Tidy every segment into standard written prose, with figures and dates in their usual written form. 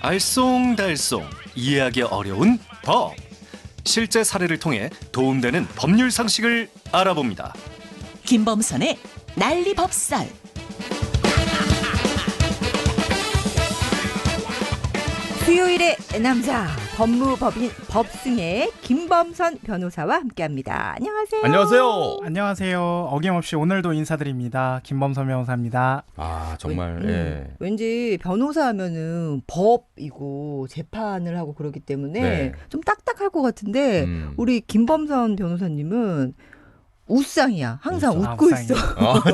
알쏭달쏭 이해하기 어려운 법. 실제 사례를 통해 도움되는 법률 상식을 알아봅니다. 김범선의 난리법살. 수요일의 남자 법무법인 법승의 김범선 변호사와 함께합니다. 안녕하세요. 안녕하세요. 안녕하세요. 어김없이 오늘도 인사드립니다. 김범선 변호사입니다. 아 정말 예. 왠지 변호사 하면은 법이고 재판을 하고 그러기 때문에 네. 좀 딱딱할 것 같은데 우리 김범선 변호사님은 웃상이야. 항상 웃고 있어.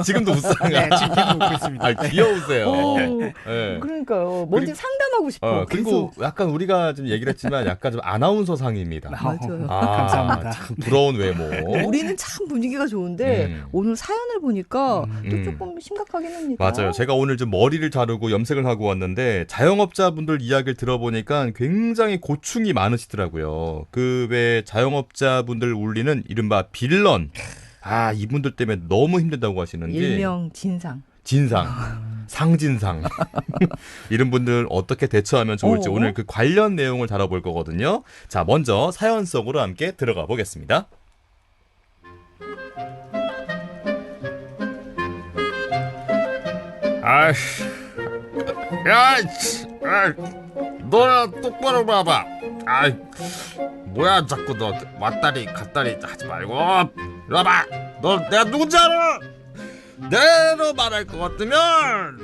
지금도 웃상이야. 네, 지금 계속 웃고 있습니다. 아, 귀여우세요. 네. 그러니까요. 뭔지 상담하고 싶어. 그리고 약간 우리가 좀 얘기를 했지만 약간 좀 아나운서상입니다. 맞아요. 감사합니다. 참 부러운 외모. 우리는 참 분위기가 좋은데 오늘 사연을 보니까 또 조금 심각하긴 합니다. 맞아요. 제가 오늘 좀 머리를 자르고 염색을 하고 왔는데 자영업자분들 이야기를 들어보니까 굉장히 고충이 많으시더라고요. 그 외 자영업자분들 울리는 이른바 빌런. 이분들 때문에 너무 힘들다고 하시는지. 일명 진상. 상진상. 이런 분들 어떻게 대처하면 좋을지 오늘 그 관련 내용을 다뤄볼 거거든요. 자, 먼저 사연 속으로 함께 들어가 보겠습니다. 너나 똑바로 봐봐. 뭐야 자꾸 너 왔다리 갔다리 하지 말고 이리 와봐. 너 내가 누군지 알아? 내로 말할 것 같으면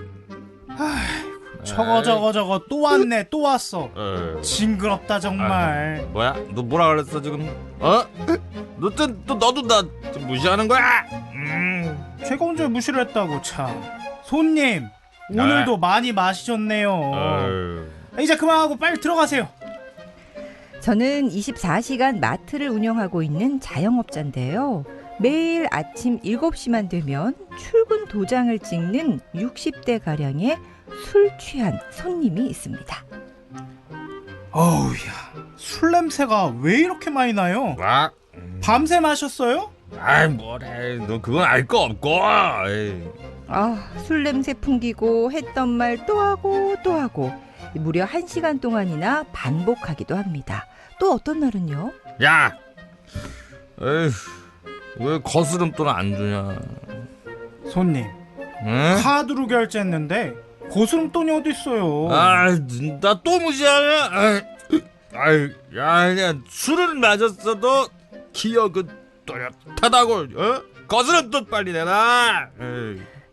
저거 또 왔네. 또 왔어. 징그럽다 정말. 뭐야? 너 뭐라 그랬어 지금? 너도 나 좀 무시하는 거야? 제가 언제 무시를 했다고 참. 손님 오늘도 많이 마시셨네요. 이제 그만하고 빨리 들어가세요. 저는 24시간 마트를 운영하고 있는 자영업자인데요. 매일 아침 7시만 되면 출근 도장을 찍는 60대가량의 술 취한 손님이 있습니다. 어우야, 술 냄새가 왜 이렇게 많이 나요? 밤새 마셨어요? 뭐래. 너 그건 알 거 없고. 술 냄새 풍기고 했던 말 또 하고 또 하고 무려 1시간 동안이나 반복하기도 합니다. 또 어떤 날은요? 야, 왜 거스름돈 안 주냐? 손님, 응? 카드로 결제했는데 고스름돈이 어딨어요? 나 또 무시하냐? 야, 술은 마셨어도 기억은 또렷하다고. 거스름돈 빨리 내놔.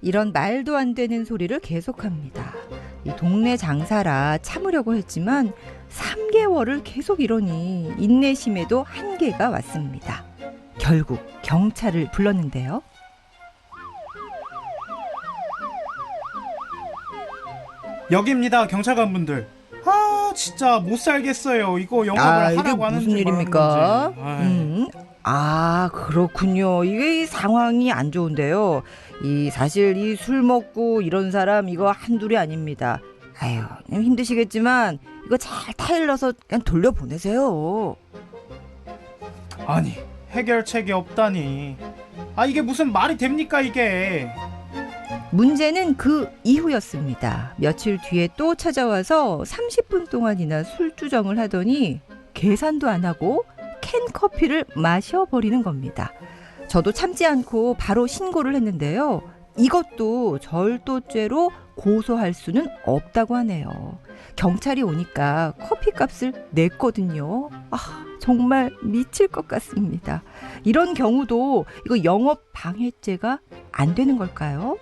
이런 말도 안 되는 소리를 계속합니다. 이 동네 장사라 참으려고 했지만 3개월을 계속 이러니 인내심에도 한계가 왔습니다. 결국 경찰을 불렀는데요. 여기입니다, 경찰관분들. 진짜 못 살겠어요. 이거 영업을 이게 하라고 하는지 무슨 일입니까? 말하는 건지. 그렇군요. 이게 이 상황이 안 좋은데요. 사실 이 술 먹고 이런 사람 이거 한둘이 아닙니다. 힘드시겠지만 이거 잘 타일러서 그냥 돌려보내세요. 아니, 해결책이 없다니. 이게 무슨 말이 됩니까 이게. 문제는 그 이후였습니다. 며칠 뒤에 또 찾아와서 30분 동안이나 술주정을 하더니 계산도 안 하고 캔 커피를 마셔버리는 겁니다. 저도 참지 않고 바로 신고를 했는데요. 이것도 절도죄로 고소할 수는 없다고 하네요. 경찰이 오니까 커피값을 냈거든요. 정말 미칠 것 같습니다. 이런 경우도 이거 영업방해죄가 안 되는 걸까요?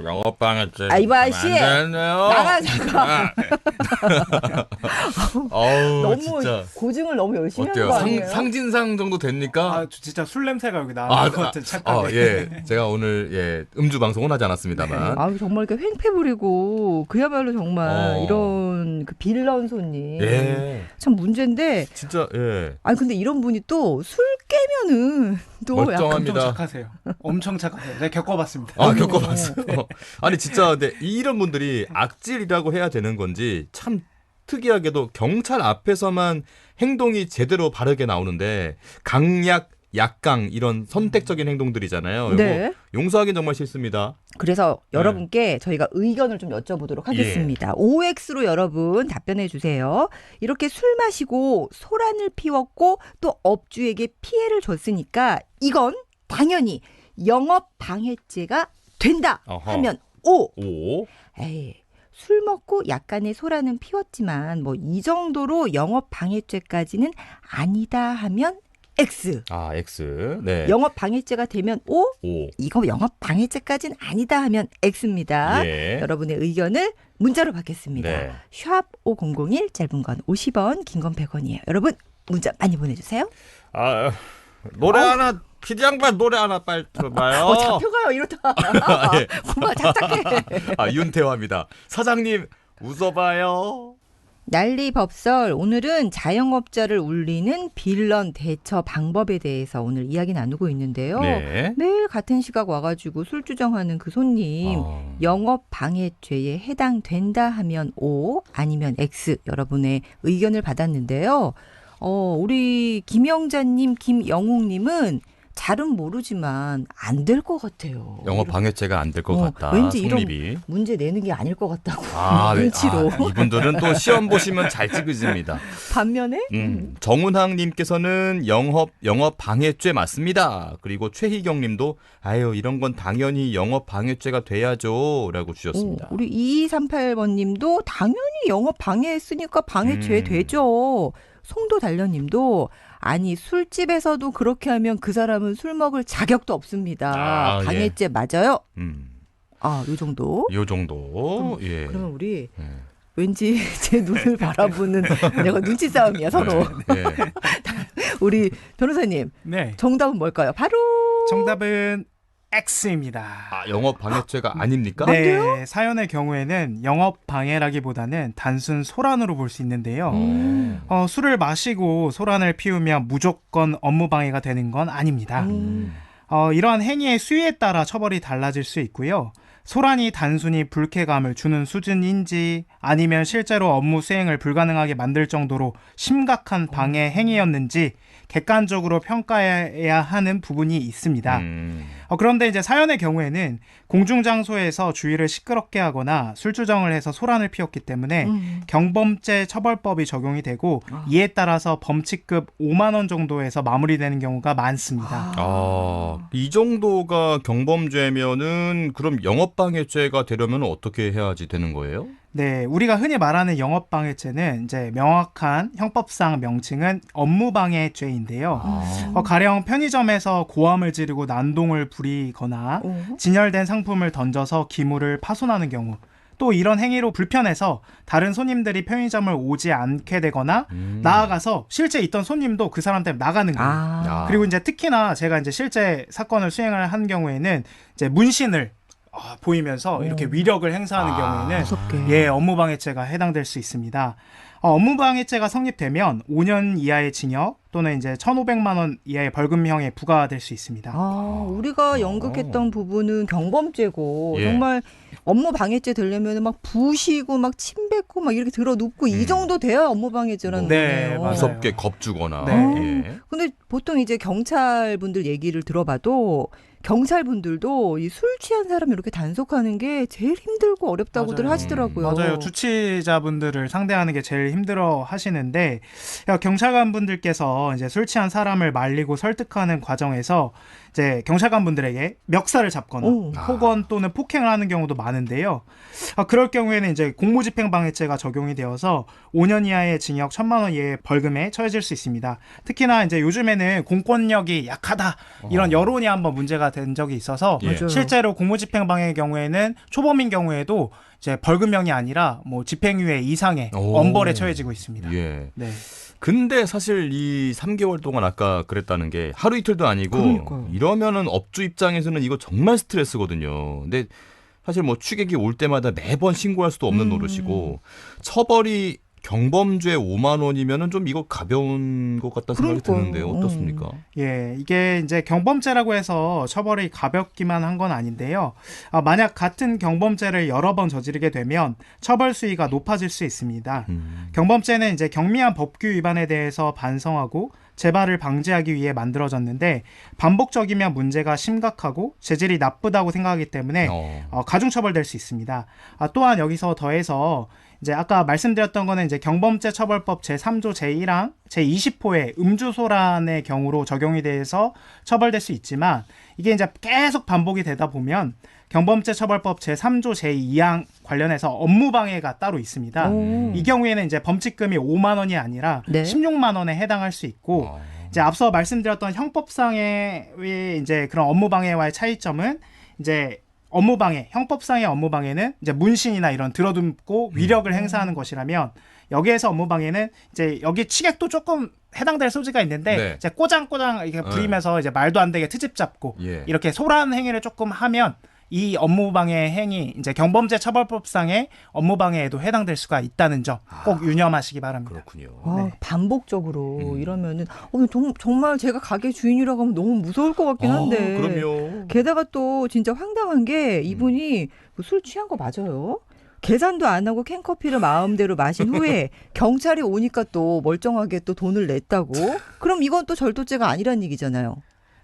영업방해죄. 이봐 씨, 나가 잠깐. 너무 진짜. 고증을 너무 열심히 어때요? 하는 거 아니에요? 상진상 정도 됩니까? 진짜 술 냄새가 여기 나는 것 같은 착각에. 예. 제가 오늘 음주 방송은 하지 않았습니다만. 정말 이렇게 횡패 부리고 그야말로 정말 이런 그 빌런 손님. 참 문제인데. 진짜 예. 근데 이런 분이 또 술 깨면은 또 멀쩡합니다. 엄청 착하세요. 엄청 착하세요. 제가 겪어봤습니다. 겪어봤어요. 아니 진짜 근데 이런 분들이 악질이라고 해야 되는 건지 참 특이하게도 경찰 앞에서만 행동이 제대로 바르게 나오는데 강약 약강 이런 선택적인 행동들이잖아요. 이거 네. 용서하기는 정말 싫습니다. 그래서 여러분께 저희가 의견을 좀 여쭤보도록 하겠습니다. OX로 여러분 답변해 주세요. 이렇게 술 마시고 소란을 피웠고 또 업주에게 피해를 줬으니까 이건 당연히 영업 방해죄가 된다 어허. 하면 O. 오. 에이, 술 먹고 약간의 소란은 피웠지만 뭐 이 정도로 영업 방해죄까지는 아니다 하면 X. 아, X. 네. 영업 방해죄가 되면 O. 오. 이거 영업 방해죄까지는 아니다 하면 X입니다. 예. 여러분의 의견을 문자로 받겠습니다. 네. 샵 5001 짧은 건 50원, 긴 건 100원이에요. 여러분 문자 많이 보내주세요. 아, 노래 하나 PD 양반 노래 하나 빨리 들어봐요. 잡혀가요 이러다. 예. 그만 착착해. 아, 윤태화입니다. 사장님 웃어봐요. 난리 법설. 오늘은 자영업자를 울리는 빌런 대처 방법에 대해서 오늘 이야기 나누고 있는데요. 네. 매일 같은 시각 와가지고 술 주정하는 그 손님 영업 방해죄에 해당된다 하면 O 아니면 X 여러분의 의견을 받았는데요. 우리 김영자님, 김영웅님은 잘은 모르지만 안 될 것 같아요. 영업 방해죄가 안 될 것 같다. 왠지 성립이. 이런 문제 내는 게 아닐 것 같다고. 네. 눈치로. 이분들은 또 시험 보시면 잘 찍으십니다. 반면에 정은항님께서는 영업 방해죄 맞습니다. 그리고 최희경님도 아유 이런 건 당연히 영업 방해죄가 돼야죠라고 주셨습니다. 우리 2238번님도 당연히 영업 방해했으니까 방해죄 되죠. 송도 달련님도 아니 술집에서도 그렇게 하면 그 사람은 술 먹을 자격도 없습니다. 방해죄 맞아요. 요 정도. 요 정도. 예. 그러면 우리 왠지 제 눈을 바라보는 내가 눈치 싸움이야 서로. 예. 우리 변호사님 네. 정답은 뭘까요? 바로 정답은 X입니다. 영업 방해죄가 아닙니까? 네, 사연의 경우에는 영업 방해라기보다는 단순 소란으로 볼 수 있는데요. 술을 마시고 소란을 피우면 무조건 업무 방해가 되는 건 아닙니다. 이러한 행위의 수위에 따라 처벌이 달라질 수 있고요. 소란이 단순히 불쾌감을 주는 수준인지 아니면 실제로 업무 수행을 불가능하게 만들 정도로 심각한 방해 행위였는지 객관적으로 평가해야 하는 부분이 있습니다. 그런데 이제 사연의 경우에는 공중장소에서 주위를 시끄럽게 하거나 술주정을 해서 소란을 피웠기 때문에 경범죄 처벌법이 적용이 되고 이에 따라서 범칙급 5만 원 정도에서 마무리되는 경우가 많습니다. 이 정도가 경범죄면은 그럼 영업방해죄가 되려면 어떻게 해야지 되는 거예요? 네, 우리가 흔히 말하는 영업방해죄는 이제 명확한 형법상 명칭은 업무방해죄인데요. 가령 편의점에서 고함을 지르고 난동을 부리거나 진열된 상품을 던져서 기물을 파손하는 경우, 또 이런 행위로 불편해서 다른 손님들이 편의점을 오지 않게 되거나 나아가서 실제 있던 손님도 그 사람 때문에 나가는 거예요. 그리고 이제 특히나 제가 이제 실제 사건을 수행을 한 경우에는 이제 문신을 보이면서 이렇게 위력을 행사하는 경우에는 무섭게. 업무방해죄가 해당될 수 있습니다. 업무방해죄가 성립되면 5년 이하의 징역 또는 이제 1,500만 원 이하의 벌금형에 부과될 수 있습니다. 우리가 연극했던 부분은 경범죄고 예. 정말 업무 방해죄 되려면 막 부시고 막 침 뱉고 막 이렇게 들어 눕고 이 정도 돼야 업무 방해죄라는 네, 거네요. 맞아요. 무섭게 겁주거나. 네. 예. 근데 보통 이제 경찰분들 얘기를 들어봐도 경찰분들도 이 술 취한 사람이 이렇게 단속하는 게 제일 힘들고 어렵다고들 맞아요. 하시더라고요. 맞아요. 주치자분들을 상대하는 게 제일 힘들어 하시는데 경찰관분들께서 이제 술 취한 사람을 말리고 설득하는 과정에서 이제 경찰관분들에게 멱살을 잡거나 폭언 또는 폭행을 하는 경우도 많은데요. 그럴 경우에는 이제 공무집행방해죄가 적용이 되어서 5년 이하의 징역 1,000만 원 이하의 벌금에 처해질 수 있습니다. 특히나 이제 요즘에는 공권력이 약하다 이런 여론이 한번 문제가 된 적이 있어서 예. 실제로 공무집행방해의 경우에는 초범인 경우에도 이제 벌금형이 아니라 뭐 집행유예 이상의 엄벌에 처해지고 있습니다. 예. 네. 근데 사실 이 3개월 동안 아까 그랬다는 게 하루 이틀도 아니고 그러니까요. 이러면은 업주 입장에서는 이거 정말 스트레스거든요. 근데 사실 뭐 취객이 올 때마다 매번 신고할 수도 없는 노릇이고 처벌이 경범죄 5만 원이면은 좀 이거 가벼운 것 같다는 생각이 그러니까요. 드는데요. 어떻습니까? 예, 이게 이제 경범죄라고 해서 처벌이 가볍기만 한 건 아닌데요. 만약 같은 경범죄를 여러 번 저지르게 되면 처벌 수위가 높아질 수 있습니다. 경범죄는 이제 경미한 법규 위반에 대해서 반성하고 재발을 방지하기 위해 만들어졌는데 반복적이면 문제가 심각하고 재질이 나쁘다고 생각하기 때문에 가중처벌될 수 있습니다. 또한 여기서 더해서 이제 아까 말씀드렸던 거는 이제 경범죄 처벌법 제3조 제1항 제20호의 음주소란의 경우로 적용이 돼서 처벌될 수 있지만 이게 이제 계속 반복이 되다 보면 경범죄 처벌법 제3조 제2항 관련해서 업무방해가 따로 있습니다. 이 경우에는 이제 범칙금이 5만 원이 아니라 네. 16만 원에 해당할 수 있고 이제 앞서 말씀드렸던 형법상의 이제 그런 업무방해와의 차이점은 이제 업무방해, 형법상의 업무방해는 이제 문신이나 이런 들어눕고 위력을 행사하는 것이라면 여기에서 업무방해는 이제 여기 취객도 조금 해당될 소지가 있는데 네. 이제 꼬장꼬장 이렇게 부리면서 이제 말도 안 되게 트집 잡고 이렇게 소란 행위를 조금 하면 이 업무방해 행위 이제 경범죄 처벌법상의 업무방해에도 해당될 수가 있다는 점 꼭 유념하시기 바랍니다. 그렇군요. 반복적으로 이러면은 정말 제가 가게 주인이라고 하면 너무 무서울 것 같긴 한데. 그럼요. 게다가 또 진짜 황당한 게 이분이 술 취한 거 맞아요? 계산도 안 하고 캔커피를 마음대로 마신 후에 경찰이 오니까 또 멀쩡하게 또 돈을 냈다고? 그럼 이건 또 절도죄가 아니란 얘기잖아요.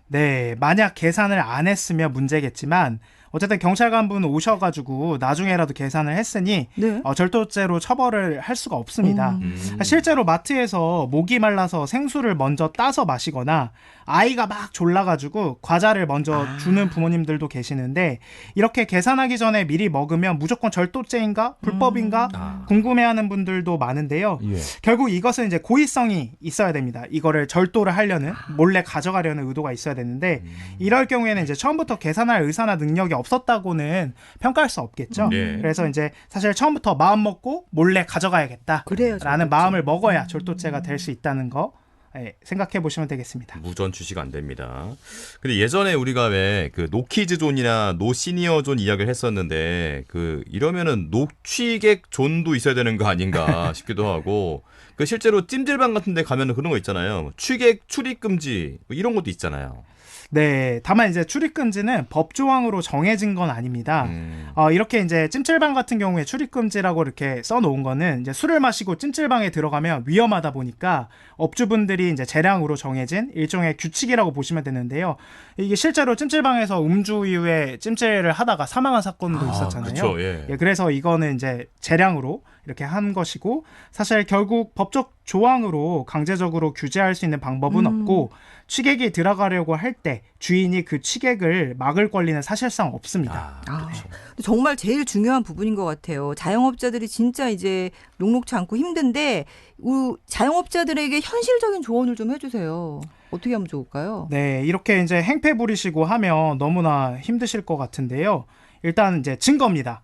네, 만약 계산을 안 했으면 문제겠지만 어쨌든 경찰관분 오셔가지고 나중에라도 계산을 했으니 네. 절도죄로 처벌을 할 수가 없습니다. 실제로 마트에서 목이 말라서 생수를 먼저 따서 마시거나 아이가 막 졸라가지고 과자를 먼저 주는 부모님들도 계시는데 이렇게 계산하기 전에 미리 먹으면 무조건 절도죄인가 불법인가 궁금해하는 분들도 많은데요. 결국 이것은 이제 고의성이 있어야 됩니다. 이거를 절도를 하려는 몰래 가져가려는 의도가 있어야 되는데 이럴 경우에는 이제 처음부터 계산할 의사나 능력이 없었다고는 평가할 수 없겠죠. 그래서 이제 사실 처음부터 마음 먹고 몰래 가져가야겠다라는 마음을 먹어야 절도죄가 될 수 있다는 거 생각해 보시면 되겠습니다. 무전 주식 안 됩니다. 근데 예전에 우리가 왜 그 노키즈 존이나 노시니어 존 이야기를 했었는데 그 이러면은 노취객 존도 있어야 되는 거 아닌가 싶기도 하고 그 실제로 찜질방 같은 데 가면은 그런 거 있잖아요. 취객 출입 금지 뭐 이런 것도 있잖아요. 네, 다만 이제 출입금지는 법조항으로 정해진 건 아닙니다. 이렇게 이제 찜질방 같은 경우에 출입금지라고 이렇게 써놓은 거는 이제 술을 마시고 찜질방에 들어가면 위험하다 보니까 업주분들이 이제 재량으로 정해진 일종의 규칙이라고 보시면 되는데요. 이게 실제로 찜질방에서 음주 이후에 찜질을 하다가 사망한 사건도 있었잖아요. 그쵸, 그래서 이거는 이제 재량으로 이렇게 한 것이고 사실 결국 법적 조항으로 강제적으로 규제할 수 있는 방법은 없고 취객이 들어가려고 할 때 주인이 그 취객을 막을 권리는 사실상 없습니다. 정말 제일 중요한 부분인 것 같아요. 자영업자들이 진짜 이제 녹록치 않고 힘든데 자영업자들에게 현실적인 조언을 좀 해주세요. 어떻게 하면 좋을까요? 네, 이렇게 이제 행패 부리시고 하면 너무나 힘드실 것 같은데요. 일단 이제 증거입니다.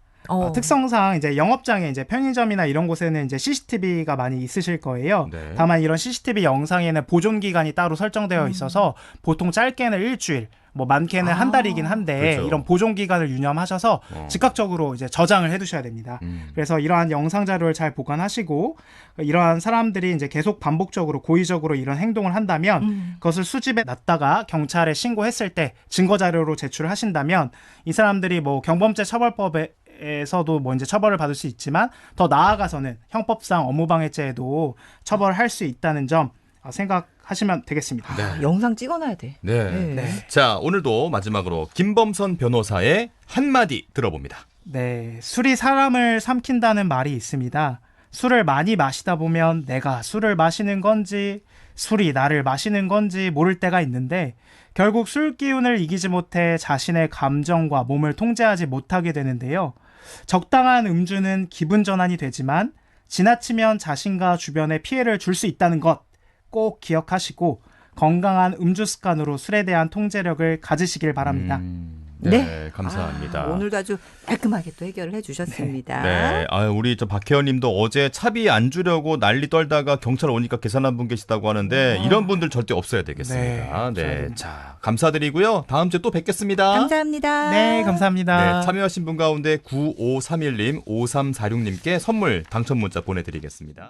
특성상 이제 영업장에 이제 편의점이나 이런 곳에는 이제 CCTV가 많이 있으실 거예요. 다만 이런 CCTV 영상에는 보존 기간이 따로 설정되어 있어서 보통 짧게는 일주일, 뭐 많게는 한 달이긴 한데 그렇죠. 이런 보존 기간을 유념하셔서 즉각적으로 이제 저장을 해두셔야 됩니다. 그래서 이러한 영상 자료를 잘 보관하시고 이러한 사람들이 이제 계속 반복적으로 고의적으로 이런 행동을 한다면 그것을 수집해 놨다가 경찰에 신고했을 때 증거 자료로 제출을 하신다면 이 사람들이 뭐 경범죄 처벌법에 에서도 뭐 이제 처벌을 받을 수 있지만 더 나아가서는 형법상 업무방해죄에도 처벌할 수 있다는 점 생각하시면 되겠습니다. 영상 찍어놔야 돼. 자, 오늘도 마지막으로 김범선 변호사의 한마디 들어봅니다. 네, 술이 사람을 삼킨다는 말이 있습니다. 술을 많이 마시다 보면 내가 술을 마시는 건지 술이 나를 마시는 건지 모를 때가 있는데 결국 술 기운을 이기지 못해 자신의 감정과 몸을 통제하지 못하게 되는데요. 적당한 음주는 기분 전환이 되지만 지나치면 자신과 주변에 피해를 줄 수 있다는 것 꼭 기억하시고 건강한 음주 습관으로 술에 대한 통제력을 가지시길 바랍니다. 네, 감사합니다. 오늘도 아주 깔끔하게 또 해결을 해주셨습니다. 네, 우리 저 박혜원님도 어제 차비 안 주려고 난리 떨다가 경찰 오니까 계산한 분 계시다고 하는데 이런 분들 절대 없어야 되겠습니다. 네, 자 감사드리고요. 다음 주에 또 뵙겠습니다. 감사합니다. 네, 감사합니다. 네, 참여하신 분 가운데 9531님, 5346님께 선물 당첨 문자 보내드리겠습니다.